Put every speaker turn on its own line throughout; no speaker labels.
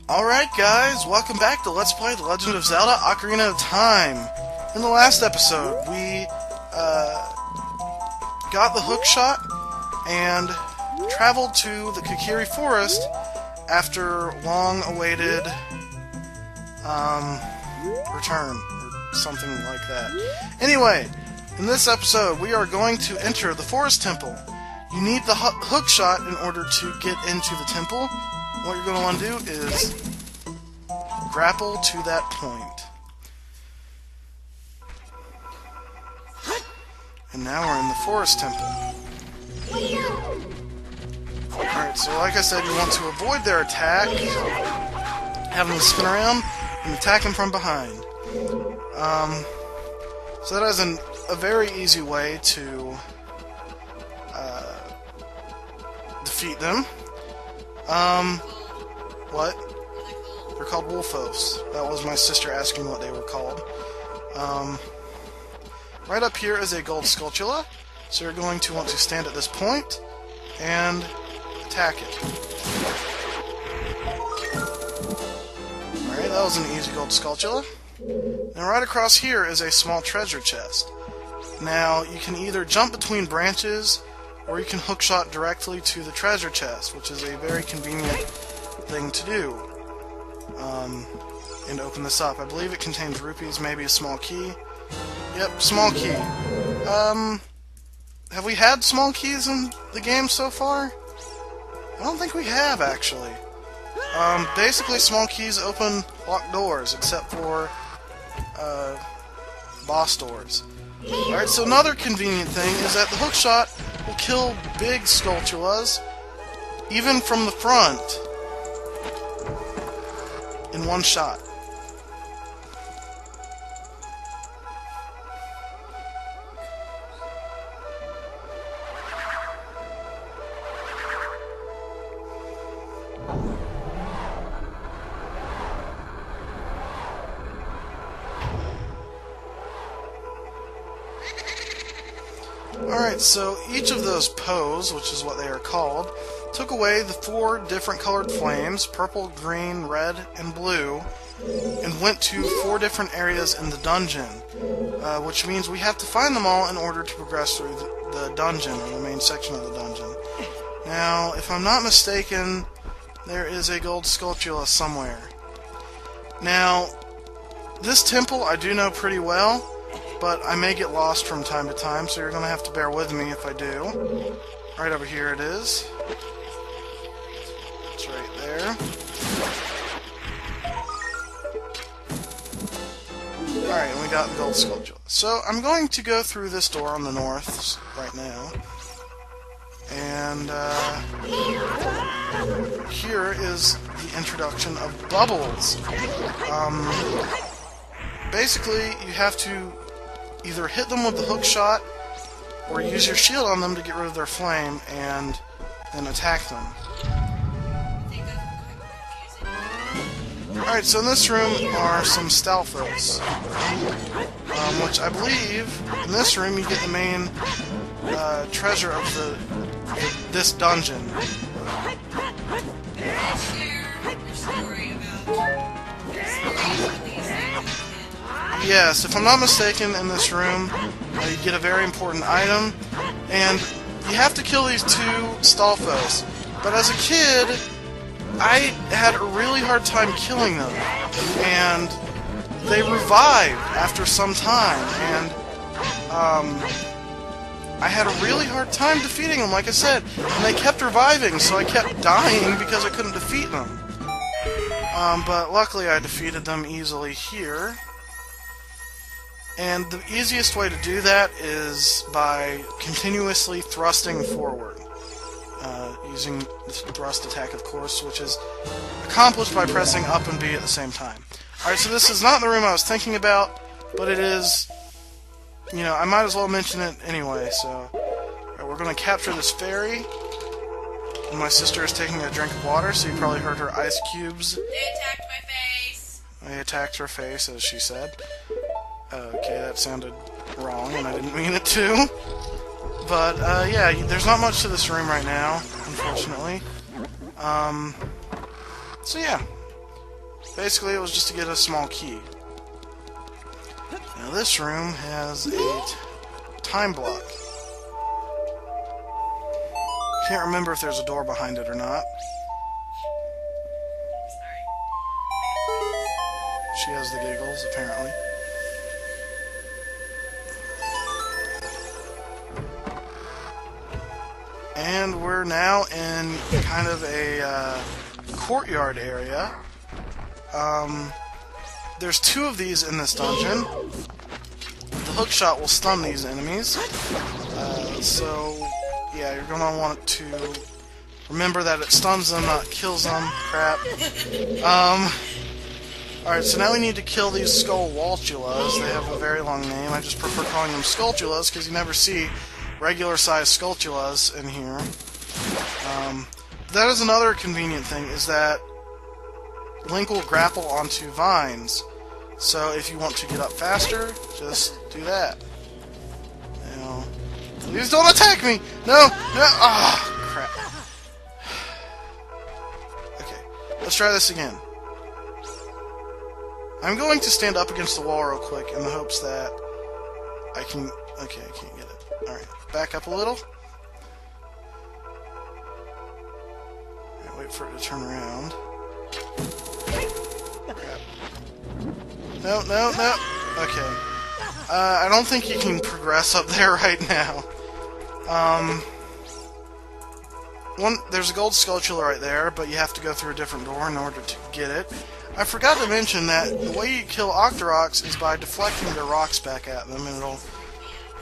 Alright guys, welcome back to Let's Play The Legend of Zelda Ocarina of Time. In the last episode, we got the hook shot and traveled to the Kokiri Forest after long-awaited return, or something like that. Anyway, in this episode, we are going to enter the Forest Temple. You need the hook shot in order to get into the temple. What you're going to want to do is grapple to that point. And now we're in the Forest Temple. Alright, so like I said, you want to avoid their attack, have them spin around, and attack them from behind. So that is a very easy way to defeat them. What? They're called Wolfos. That was my sister asking what they were called. Right up here is a gold Skulltula, so you're going to want to stand at this point and attack it. Alright, that was an easy gold Skulltula. Now right across here is a small treasure chest. Now, you can either jump between branches, or you can hookshot directly to the treasure chest, which is a very convenient thing to do. And open this up. I believe it contains rupees, maybe a small key. Yep, small key. Have we had small keys in the game so far? I don't think we have, actually. Basically, small keys open locked doors, except for boss doors. Alright, so another convenient thing is that the hookshot will kill big Skulltulas, even from the front, in one shot. Alright, so each of those Poes, which is what they are called, took away the 4 different colored flames, purple, green, red, and blue, and went to 4 different areas in the dungeon, which means we have to find them all in order to progress through the dungeon, or the main section of the dungeon. Now, if I'm not mistaken, there is a gold Skulltula somewhere. Now, this temple I do know pretty well, but I may get lost from time to time, so you're going to have to bear with me if I do. Right over here it is. It's right there. Alright, and we got the gold Skulltula. So, I'm going to go through this door on the north right now. And, here is the introduction of bubbles. Basically, you have to either hit them with the hook shot, or use your shield on them to get rid of their flame, and then attack them. Alright, so in this room are some Stalfos, which I believe, in this room you get the main treasure of this dungeon. Yes, if I'm not mistaken, in this room, you get a very important item, and you have to kill these 2 Stalfos. But as a kid, I had a really hard time killing them, and they revived after some time, and I had a really hard time defeating them, like I said, and they kept reviving, so I kept dying because I couldn't defeat them. But luckily I defeated them easily here. And the easiest way to do that is by continuously thrusting forward. Using the thrust attack, of course, which is accomplished by pressing up and B at the same time. Alright, so this is not the room I was thinking about, but it is, you know, I might as well mention it anyway, so... Alright, we're going to capture this fairy, and my sister is taking a drink of water, so you probably heard her ice cubes.
They attacked my face!
They attacked her face, as she said. Okay, that sounded wrong, and I didn't mean it to. But, yeah, there's not much to this room right now, unfortunately. So yeah. Basically, it was just to get a small key. Now, this room has a time block. Can't remember if there's a door behind it or not. She has the giggles, apparently. And we're now in kind of a courtyard area. There's 2 of these in this dungeon. The hookshot will stun these enemies. So, yeah, you're going to want to remember that it stuns them, not kills them. Crap. Alright, so now we need to kill these Skullwaltulas. They have a very long name. I just prefer calling them Skulltulas because you never see regular-sized Skulltulas in here. That is another convenient thing, is that Link will grapple onto vines. So if you want to get up faster, just do that. Now, please don't attack me! No! No! Ah, crap. Okay, let's try this again. I'm going to stand up against the wall real quick in the hopes that I can... Okay, I can't get it. Alright, back up a little. Right, wait for it to turn around. Crap. No, no, no. Okay. I don't think you can progress up there right now. There's a gold Skulltula right there, but you have to go through a different door in order to get it. I forgot to mention that the way you kill Octoroks is by deflecting their rocks back at them, and it'll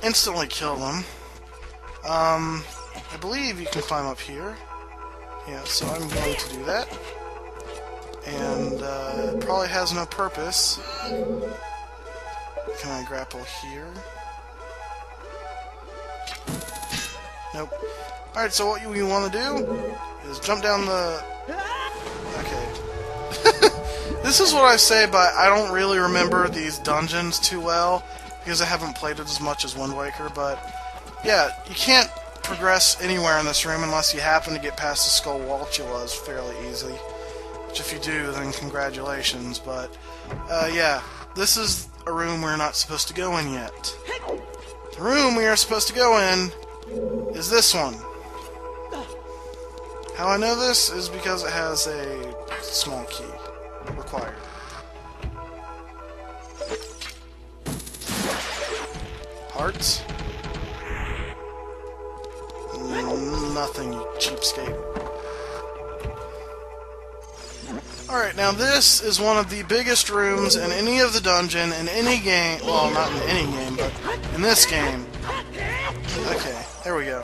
instantly kill them. I believe you can climb up here. Yeah, so I'm going to do that. And it probably has no purpose. Can I grapple here? Nope. Alright, so what you want to do is jump down the... Okay. This is what I say, but I don't really remember these dungeons too well, because I haven't played it as much as Wind Waker, but yeah, you can't progress anywhere in this room unless you happen to get past the Skullwaltulas fairly easily. Which if you do, then congratulations, but yeah, this is a room we're not supposed to go in yet. The room we are supposed to go in is this one. How I know this is because it has a small key required. Hearts? Nothing, you cheapskate. Alright, now this is one of the biggest rooms in any of the dungeon in any game. Well, not in any game, but in this game. Okay, there we go.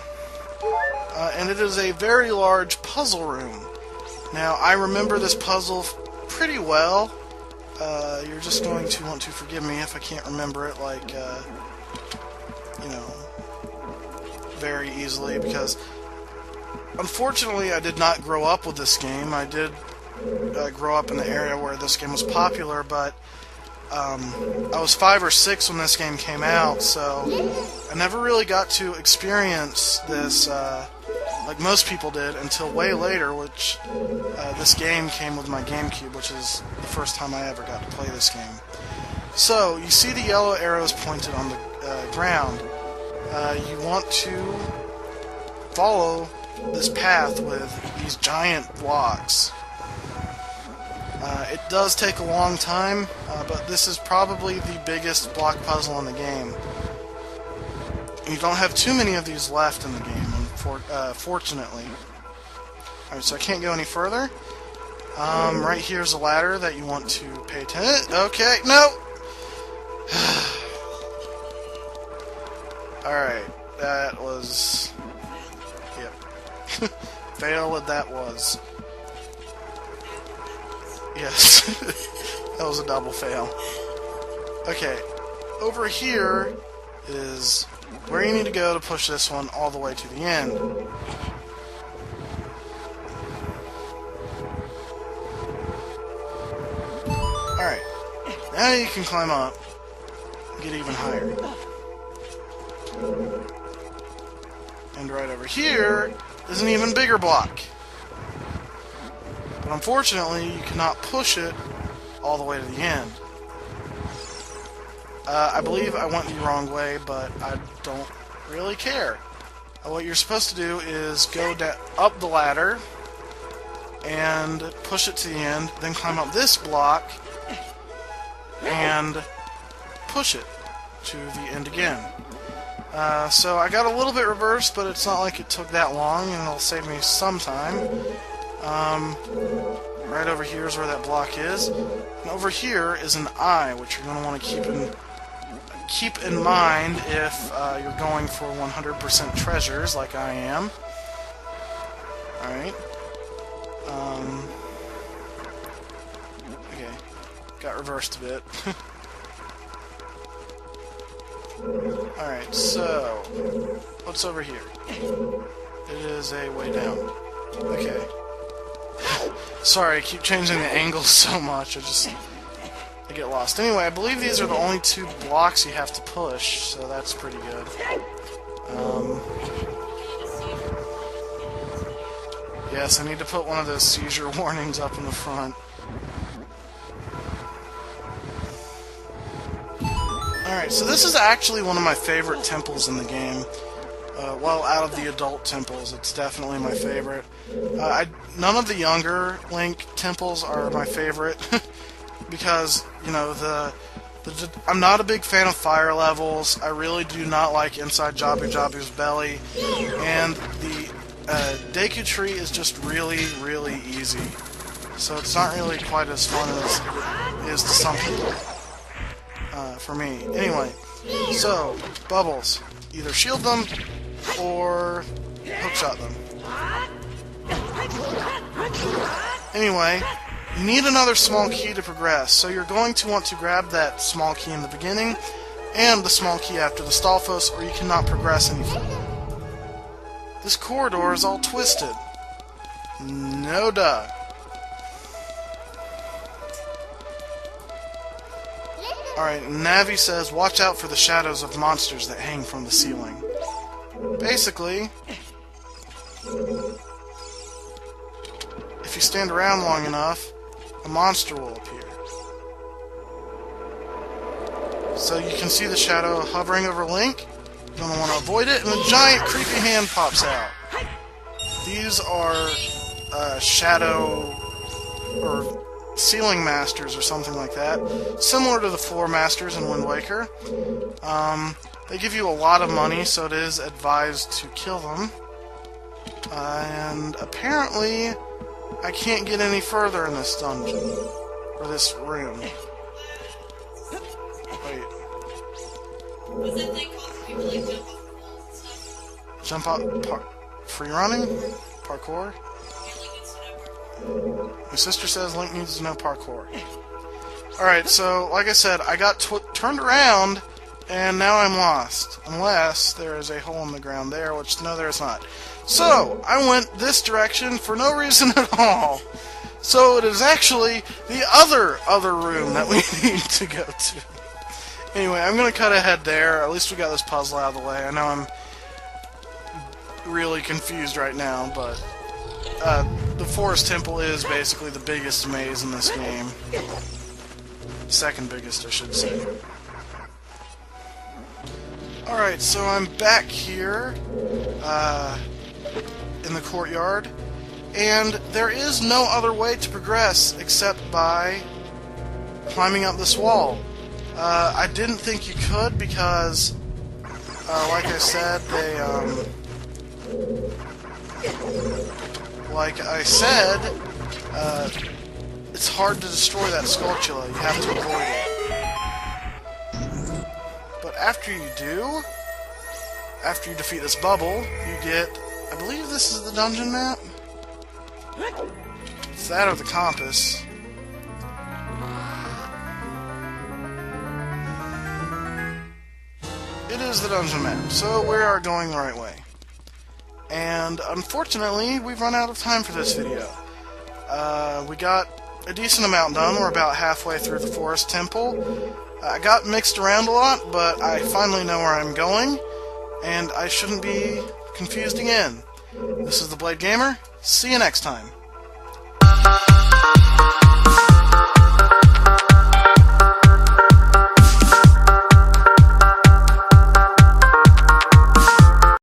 And it is a very large puzzle room. Now, I remember this puzzle pretty well. You're just going to want to forgive me if I can't remember it, like, you know, very easily, because unfortunately I did not grow up with this game. I did grow up in the area where this game was popular, but I was 5 or 6 when this game came out, so I never really got to experience this like most people did until way later, which this game came with my GameCube, which is the first time I ever got to play this game. So, you see the yellow arrows pointed on the ground. You want to follow this path with these giant blocks. It does take a long time, but this is probably the biggest block puzzle in the game. You don't have too many of these left in the game, fortunately. Alright, so I can't go any further. Right here's a ladder that you want to pay attention. Okay, no! Alright, that was... Yep. Fail that was. Yes. That was a double fail. Okay, over here is where you need to go to push this one all the way to the end. Alright, now you can climb up, get even higher. And right over here is an even bigger block. But unfortunately, you cannot push it all the way to the end. I believe I went the wrong way, but I don't really care. What you're supposed to do is go up the ladder and push it to the end, then climb up this block and push it to the end again. So I got a little bit reversed, but it's not like it took that long, and it'll save me some time. Right over here is where that block is. And over here is an eye, which you're going to want to keep in mind if you're going for 100% treasures, like I am. Alright. Okay. Got reversed a bit. Alright, so what's over here? It is a way down. Okay. Sorry, I keep changing the angles so much, I get lost. Anyway, I believe these are the only 2 blocks you have to push, so that's pretty good. Yes, I need to put one of those seizure warnings up in the front. Alright, so this is actually one of my favorite temples in the game. Well, out of the adult temples, it's definitely my favorite. None of the younger Link temples are my favorite, because, you know, I'm not a big fan of fire levels. I really do not like inside Jabu Jabu's belly, and the Deku Tree is just really, really easy. So it's not really quite as fun as it is to some people. For me. Anyway, so, bubbles. Either shield them, or hookshot them. Anyway, you need another small key to progress, so you're going to want to grab that small key in the beginning, and the small key after the Stalfos, or you cannot progress any further. This corridor is all twisted. No duh. Alright, Navi says, watch out for the shadows of monsters that hang from the ceiling. Basically, if you stand around long enough, a monster will appear. So you can see the shadow hovering over Link. You're going to want to avoid it, and a giant creepy hand pops out. These are shadow or ceiling masters or something like that, similar to the floor masters in Wind Waker. They give you a lot of money, so it is advised to kill them. And apparently, I can't get any further in this dungeon, or this room. Wait.
What's that thing called? People like jump off the walls and stuff?
Jump out, free running? Parkour? My sister says Link needs to know parkour. Alright, so, like I said, I got turned around, and now I'm lost. Unless there is a hole in the ground there, which, no, there's not. So, I went this direction for no reason at all. So, it is actually the other room that we need to go to. Anyway, I'm going to cut ahead there. At least we got this puzzle out of the way. I know I'm really confused right now, but the Forest Temple is basically the biggest maze in this game. Second biggest, I should say. Alright, so I'm back here in the courtyard, and there is no other way to progress except by climbing up this wall. I didn't think you could because, like I said, it's hard to destroy that Skulltula. You have to avoid it. But after you do, after you defeat this bubble, you get, I believe this is the dungeon map? It's that or the compass. It is the dungeon map, so we are going the right way. And unfortunately, we've run out of time for this video. We got a decent amount done. We're about halfway through the Forest Temple. I got mixed around a lot, but I finally know where I'm going, and I shouldn't be confused again. This is the Blade Gamer. See you next time.